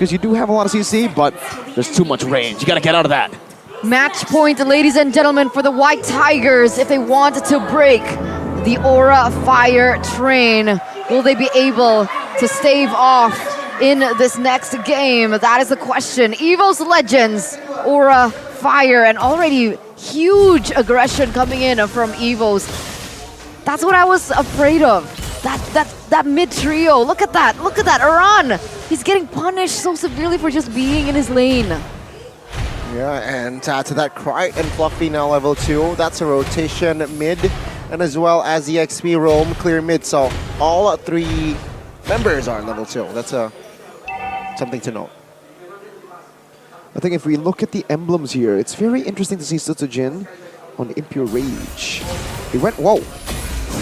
because you do have a lot of CC, but there's too much range. You got to get out of that. Match point, ladies and gentlemen, for the White Tigers. If they want to break the Aura Fire train, will they be able to stave off in this next game? That is the question. EvosLegends, Aura Fire, and already huge aggression coming in from EVOS. That's what I was afraid of. That mid trio. Look at that. Look at that. Iran. He's getting punished so severely for just being in his lane. Yeah, and to that Cry and Fluffy now level 2. That's a rotation mid, and as well as the XP roam clear mid. So all 3 members are level 2. That's something to note. I think if we look at the emblems here, it's very interesting to see Sutsujin on Impure Rage. He went, whoa,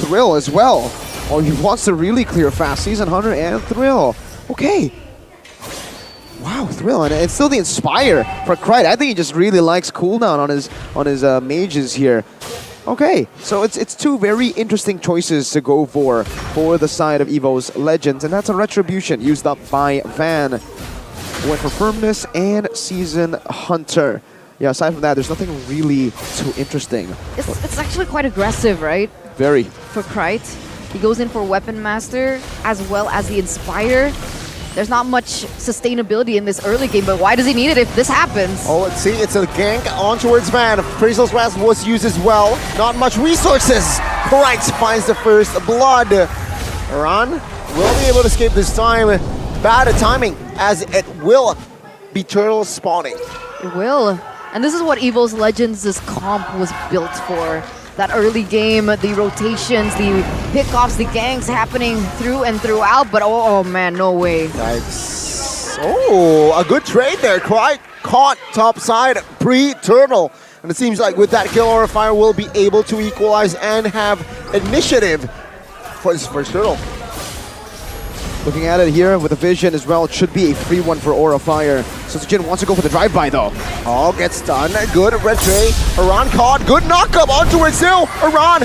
Thrill as well. Oh, he wants to really clear fast. Season Hunter and Thrill. Okay. Wow, Thrill, and it's still the Inspire for Krite. I think he just really likes cooldown on his mages here. Okay, so it's 2 very interesting choices to go for the side of EvosLegends, and that's a Retribution used up by Van. Went for Firmness and Season Hunter. Yeah, aside from that, there's nothing really too interesting. It's actually quite aggressive, right? Very. For Krite. He goes in for Weapon Master as well as the Inspire. There's not much sustainability in this early game, but why does he need it if this happens? Oh, let's see. It's a gank on towards Van. Appraisal's West was used as well. Not much resources. Krite finds the first blood. Iran will be able to escape this time. Bad timing, as it will be turtle spawning. It will. And this is what EvosLegends' comp was built for. That early game, the rotations, the pickoffs, the ganks happening through and throughout, but oh man, no way. Nice. Oh, a good trade there. Krite caught top side pre-turtle. And it seems like with that kill, Aura Fire will be able to equalize and have initiative for his first turtle. Looking at it here with a vision as well, it should be a free one for Aura Fire. Sutsujin wants to go for the drive-by though. All gets done. Good red tray. Iran caught. Good knock-up on towards Zil. Iran.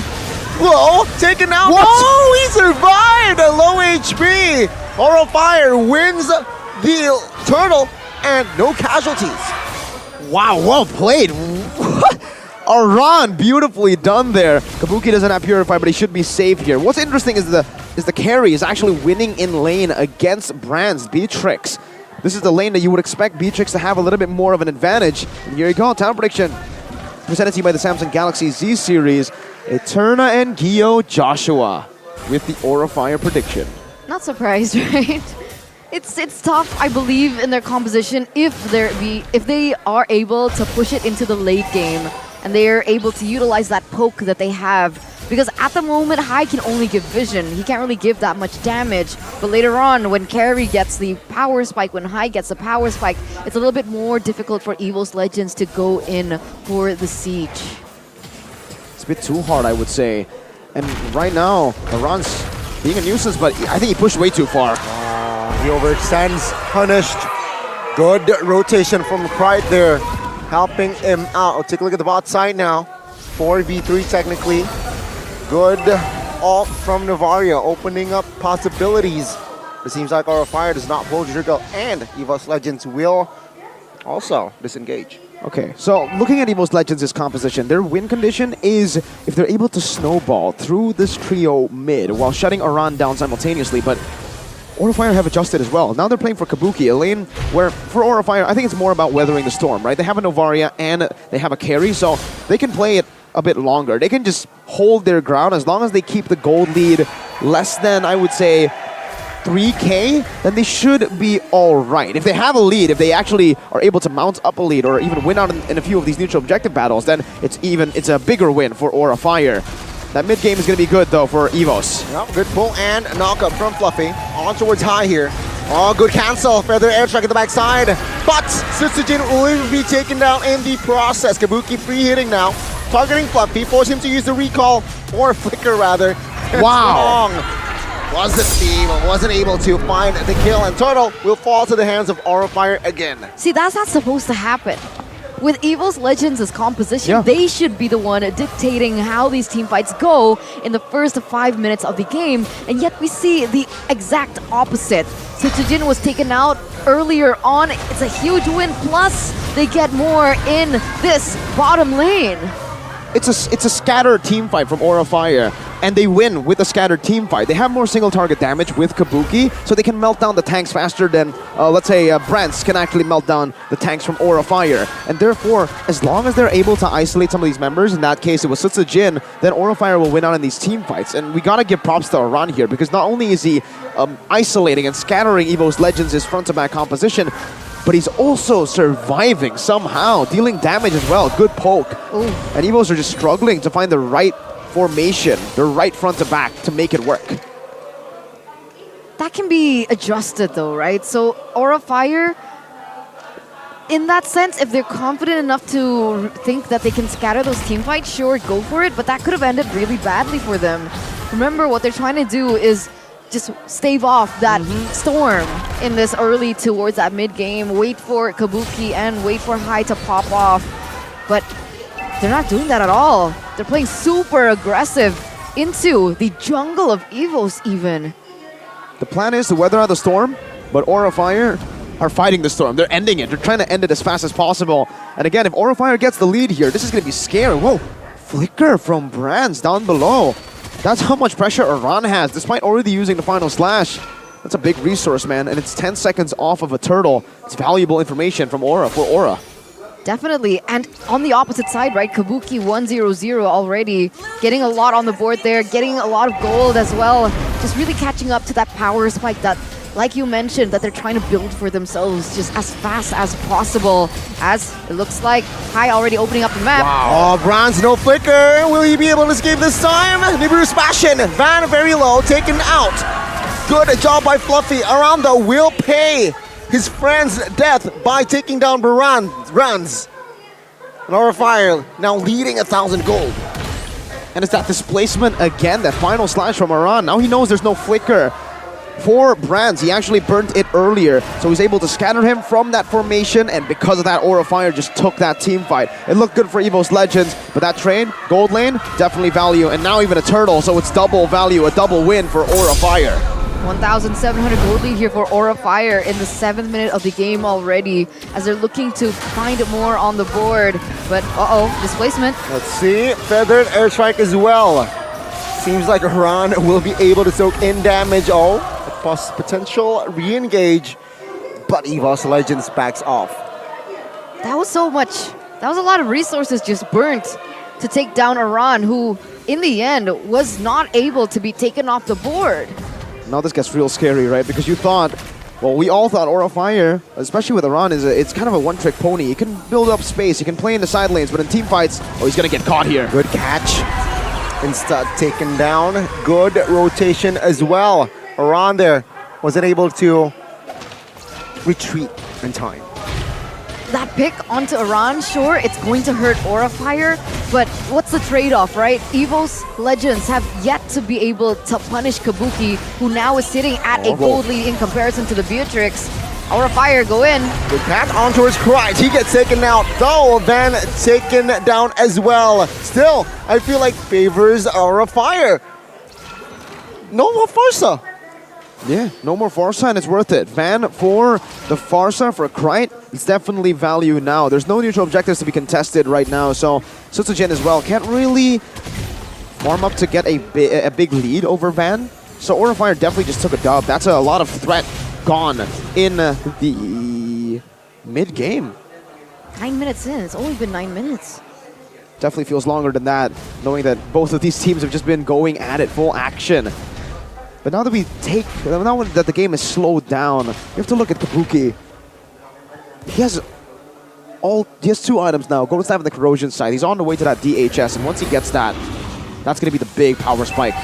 Whoa, taken out. What? Oh, he survived. A low HP. Aura Fire wins the turtle and no casualties. Wow, well played. Aran, beautifully done there. Kabuki doesn't have Purify, but he should be safe here. What's interesting is the carry is actually winning in lane against Brand's Beatrix. This is the lane that you would expect Beatrix to have a little bit more of an advantage. And here you go, time prediction. Presented to you by the Samsung Galaxy Z Series. Eterna and Gio Joshua with the Aura Fire prediction. Not surprised, right? It's tough, I believe, in their composition if they are able to push it into the late game and they are able to utilize that poke that they have. Because at the moment, Hai can only give vision. He can't really give that much damage. But later on, when Carry gets the power spike, when Hai gets the power spike, it's a little bit more difficult for EvosLegends to go in for the siege. It's a bit too hard, I would say. And right now, Iran's being a nuisance, but I think he pushed way too far. He overextends, punished. Good rotation from Krite there, helping him out. Take a look at the bot side now. 4v3 technically. Good ult from Navaria, opening up possibilities. It seems like Aura Fire does not pull trigger, and EvosLegends will also disengage. Okay, so looking at EvosLegends' composition, their win condition is if they're able to snowball through this trio mid while shutting Iran down simultaneously, but Aura Fire have adjusted as well. Now they're playing for Kabuki, a lane where for Aura Fire, I think it's more about weathering the storm, right? They have a Novaria and they have a carry, so they can play it a bit longer. They can just hold their ground as long as they keep the gold lead less than, I would say, 3K, then they should be all right. If they have a lead, if they actually are able to mount up a lead or even win out in a few of these neutral objective battles, then it's a bigger win for Aura Fire. That mid game is going to be good though for EVOS. Yep, good pull and knock up from Fluffy. On towards High here. Oh, good cancel. Feather airstrike at the backside. But Sutsujin will be taken down in the process. Kabuki free hitting now. Targeting Fluffy. Force him to use the recall. Or flicker rather. Wow. Was the team wasn't able to find the kill, and Turtle will fall to the hands of Aura Fire again. See, that's not supposed to happen. With EvosLegends' composition, they should be the one dictating how these team fights go in the first 5 minutes of the game, and yet we see the exact opposite. Setsujin was taken out earlier on. It's a huge win, plus they get more in this bottom lane. It's a scattered team fight from Aura Fire, and they win with a scattered team fight. They have more single target damage with Kabuki, so they can melt down the tanks faster than, let's say, Brents can actually melt down the tanks from Aura Fire. And therefore, as long as they're able to isolate some of these members, in that case it was Setsujin, then Aura Fire will win out in these team fights. And we gotta give props to Aran here, because not only is he isolating and scattering EvosLegends' front-to-back composition, but he's also surviving somehow, dealing damage as well. Good poke. Ooh. And Evos are just struggling to find the right formation, the right front to back to make it work. That can be adjusted though, right? So Aura Fire, in that sense, if they're confident enough to think that they can scatter those team fights, sure, go for it, but that could have ended really badly for them. Remember, what they're trying to do is just stave off that storm in this early towards that mid game, wait for Kabuki and wait for Hai to pop off. But they're not doing that at all. They're playing super aggressive into the jungle of Evos even. The plan is to weather out the storm, but Aura Fire are fighting the storm. They're ending it. They're trying to end it as fast as possible. And again, if Aura Fire gets the lead here, this is going to be scary. Whoa, flicker from Brands down below. That's how much pressure Aran has, despite already using the final slash. That's a big resource, man, and it's 10 seconds off of a turtle. It's valuable information from Aura for Aura. Definitely, and on the opposite side, right, Kabuki 1-0-0 already, getting a lot on the board there, getting a lot of gold as well, just really catching up to that power spike that, like you mentioned, that they're trying to build for themselves just as fast as possible, as it looks like Hai already opening up the map. Wow. Oh, Bronze, no flicker. Will he be able to escape this time? Nibiru's Passion, Van very low, taken out. Good job by Fluffy. Aranda will pay his friend's death by taking down Brands. And Aura Fire now leading 1,000 gold. And it's that displacement again, that final slash from Aran. Now he knows there's no flicker for Brands. He actually burnt it earlier, so he's able to scatter him from that formation, and because of that, Aura Fire just took that team fight. It looked good for EvosLegends, but that trade, gold lane, definitely value, and now even a turtle, so it's double value, a double win for Aura Fire. 1,700 gold lead here for Aura Fire in the 7th minute of the game already, as they're looking to find more on the board. But displacement. Let's see, feathered airstrike as well. Seems like Aran will be able to soak in damage. Oh, potential re-engage, but EvosLegends backs off. That was so much. That was a lot of resources just burnt to take down Aran, who in the end was not able to be taken off the board. Now this gets real scary, right? Because you thought, well, we all thought Aura Fire, especially with Aran, it's kind of a one-trick pony. He can build up space, he can play in the side lanes, but in team fights, he's gonna get caught here. Good catch. Instead taken down. Good rotation as well. Aran there wasn't able to retreat in time. That pick onto Aran, sure, it's going to hurt Aura Fire, but what's the trade-off, right? EvosLegends have yet to be able to punish Kabuki, who now is sitting at a gold lead in comparison to the Beatrix. Aura Fire go in. Good pass on towards Christ. He gets taken out, though, then taken down as well. Still, I feel like favors Aura Fire. No more Farsa. Yeah, no more Farsa, and it's worth it. Van for the Farsa, for Krite, it's definitely value now. There's no neutral objectives to be contested right now, so Setsujin as well can't really farm up to get a big lead over Van. So Aura Fire definitely just took a dub. That's a lot of threat gone in the mid-game. 9 minutes in, it's only been 9 minutes. Definitely feels longer than that, knowing that both of these teams have just been going at it, full action. But now that the game is slowed down, you have to look at Kabuki. He has 2 items now. Golden Staff and the Corrosion side. He's on the way to that DHS, and once he gets that, that's going to be the big power spike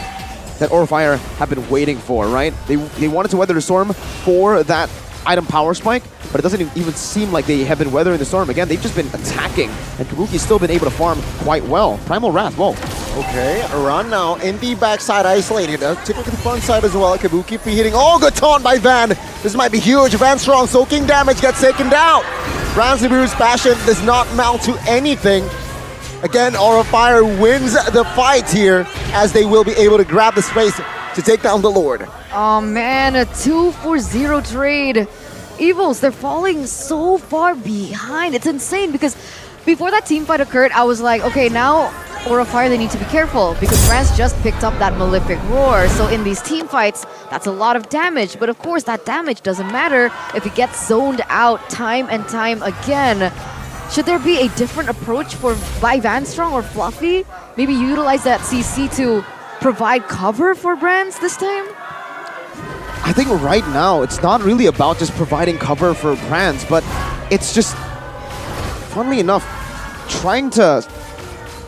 that Aura Fire have been waiting for, right? They wanted to weather the storm for that item power spike, but it doesn't even seem like they have been weathering the storm. Again, they've just been attacking, and Kabuki's still been able to farm quite well. Primal Wrath, whoa. Okay, Aran now in the backside isolated. Take a look at the front side as well. Kabuki free hitting. Oh, good taunt by Van. This might be huge. Van strong, soaking damage, gets taken down. Brand's Nibiru's Passion does not mount to anything. Again, Aura Fire wins the fight here, as they will be able to grab the space to take down the Lord. Oh man, a 2-4-0 trade. EVOS, they're falling so far behind. It's insane because before that team fight occurred, I was like, okay, now Aura Fire, they need to be careful because France just picked up that Malefic Roar. So in these team fights, that's a lot of damage. But of course, that damage doesn't matter if it gets zoned out time and time again. Should there be a different approach by Vanstrong or Fluffy? Maybe utilize that CC to provide cover for brands this time? I think right now, it's not really about just providing cover for brands, but it's just, funnily enough, trying to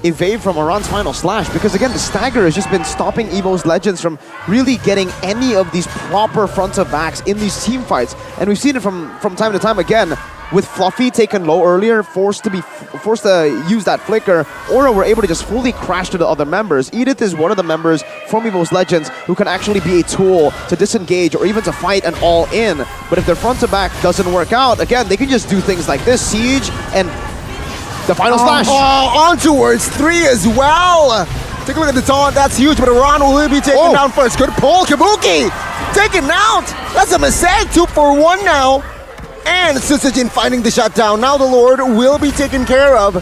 evade from Aran's final slash, because again, the stagger has just been stopping EvosLegends from really getting any of these proper front-to-backs in these team fights. And we've seen it from time to time again, with Fluffy taken low earlier, forced to use that flicker, Aura were able to just fully crash to the other members. Edith is one of the members from EvosLegends who can actually be a tool to disengage or even to fight an all-in. But if their front-to-back doesn't work out, again, they can just do things like this, siege, and the final slash. Oh, on towards 3 as well. Take a look at the taunt. That's huge, but Aran will be taken down first. Good pull. Kabuki taken out. That's a mistake. 2 for 1 now. And Susujin finding the shutdown. Now the Lord will be taken care of.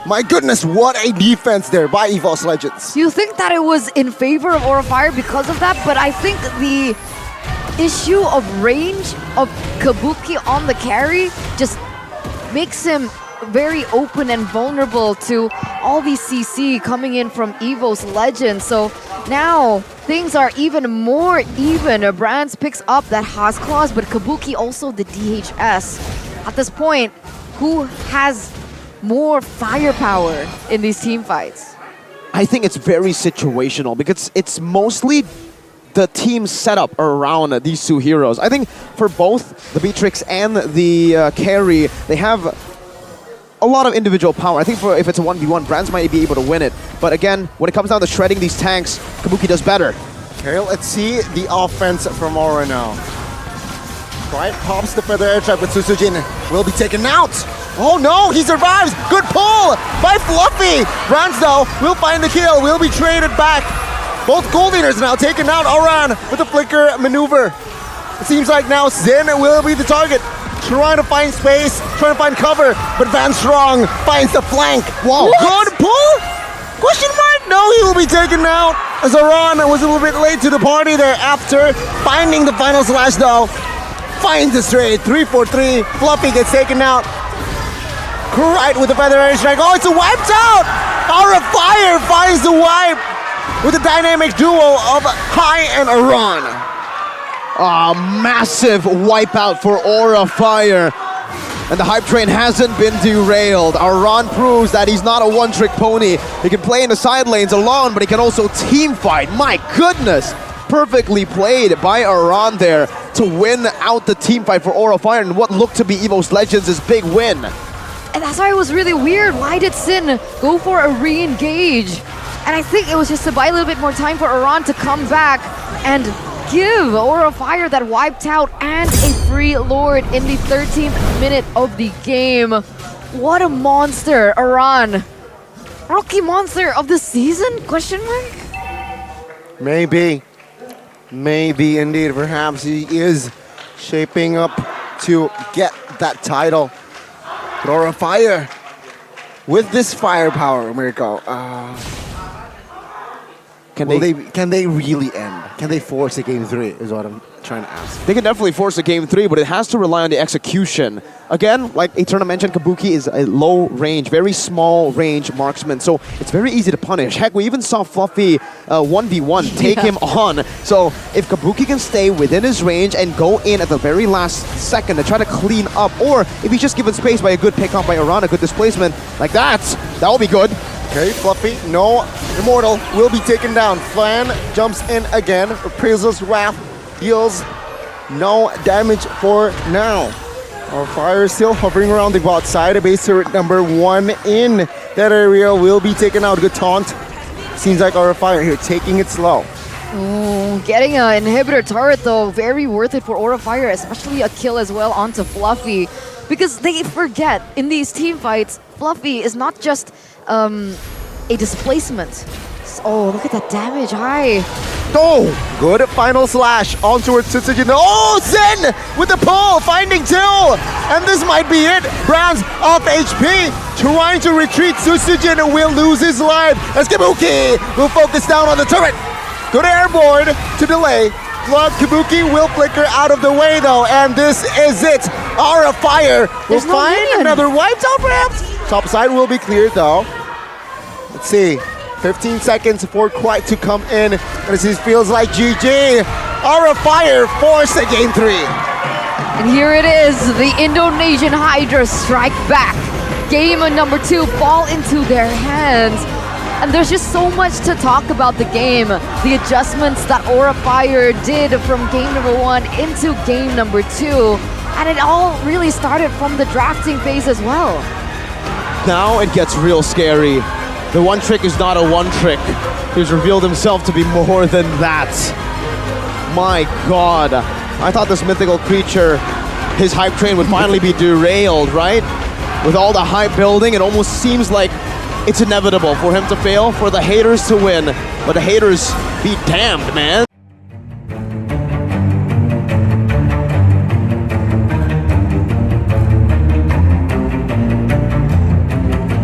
My goodness, what a defense there by EvosLegends. You think that it was in favor of Aura Fire because of that, but I think the issue of range of Kabuki on the carry just makes him very open and vulnerable to all these CC coming in from EvosLegends. So now things are even more even. Brands picks up that Haas Claws, but Kabuki also the DHS. At this point, who has more firepower in these team fights? I think it's very situational because it's mostly the team setup around these two heroes. I think for both the Beatrix and the carry, they have a lot of individual power. I think if it's a 1v1, brands might be able to win it. But again, when it comes down to shredding these tanks, Kabuki does better. Okay, let's see the offense from Aura now. Right, pops the feather air trap, but Susujin will be taken out. Oh no, he survives. Good pull by Fluffy. Brands though will find the kill, will be traded back. Both gold leaders now taken out. Aran with the flicker maneuver. It seems like now Zen will be the target. Trying to find space, trying to find cover, but Vanstrong finds the flank. Wow, good pull? Question mark? No, he will be taken out. As Aran was a little bit late to the party there after finding the final slash though. Finds the straight, 3-4-3. Fluffy gets taken out. Right with the feather air strike. Oh, it's a wiped out! Aura Fire finds the wipe with the dynamic duo of Hai and Aran. A massive wipeout for Aura Fire. And the hype train hasn't been derailed. Aran proves that he's not a one-trick pony. He can play in the side lanes alone, but he can also team fight. My goodness! Perfectly played by Aran there to win out the team fight for Aura Fire and what looked to be EvosLegends' big win. And that's why it was really weird. Why did Sin go for a re-engage? And I think it was just to buy a little bit more time for Aran to come back and give Aura Fire that wiped out and a free Lord in the 13th minute of the game. What a monster, Aran. Rookie monster of the season? Question mark? Maybe. Maybe indeed. Perhaps he is shaping up to get that title. But Aura Fire, with this firepower, Mirko, can they really end? Can they force a game 3 is what I'm trying to ask. They can definitely force a game 3, but it has to rely on the execution. Again, like Eternal mentioned, Kabuki is a low range, very small range marksman, so it's very easy to punish. Heck, we even saw Fluffy 1v1 take him on. So if Kabuki can stay within his range and go in at the very last second to try to clean up, or if he's just given space by a good pick-up by Aran, a good displacement like that will be good. Okay, Fluffy, no, Immortal will be taken down. Flan jumps in again, Appraisal's Wrath deals no damage for now. Our Fire is still hovering around the bot side. Base turret number 1 in that area will be taken out. Good taunt. Seems like our Fire here taking it slow. Ooh, getting an inhibitor turret though, very worth it for Aura Fire, especially a kill as well onto Fluffy. Because they forget, in these team fights, Fluffy is not just a displacement. Oh, look at that damage. Hi. Oh, good final slash on towards Sutsujin. Oh, Zen with the pull, finding Till. And this might be it. Browns off HP, trying to retreat. Sutsujin will lose his life as Kabuki will focus down on the turret. Good airborne to delay. Blood Kabuki will flicker out of the way though, and this is it. Aura Fire will find another wipe down perhaps. Top side will be cleared though. Let's see. 15 seconds for Quiet to come in. And this feels like GG. Aura Fire forced a game 3. And here it is, the Indonesian Hydra strike back. Game number 2, ball into their hands. And there's just so much to talk about the game. The adjustments that Aura Fire did from game number 1 into game number 2. And it all really started from the drafting phase as well. Now it gets real scary. The one trick is not a one trick. He's revealed himself to be more than that. My God. I thought this mythical creature, his hype train would finally be derailed, right? With all the hype building, it almost seems like it's inevitable for him to fail, for the haters to win. But the haters be damned, man.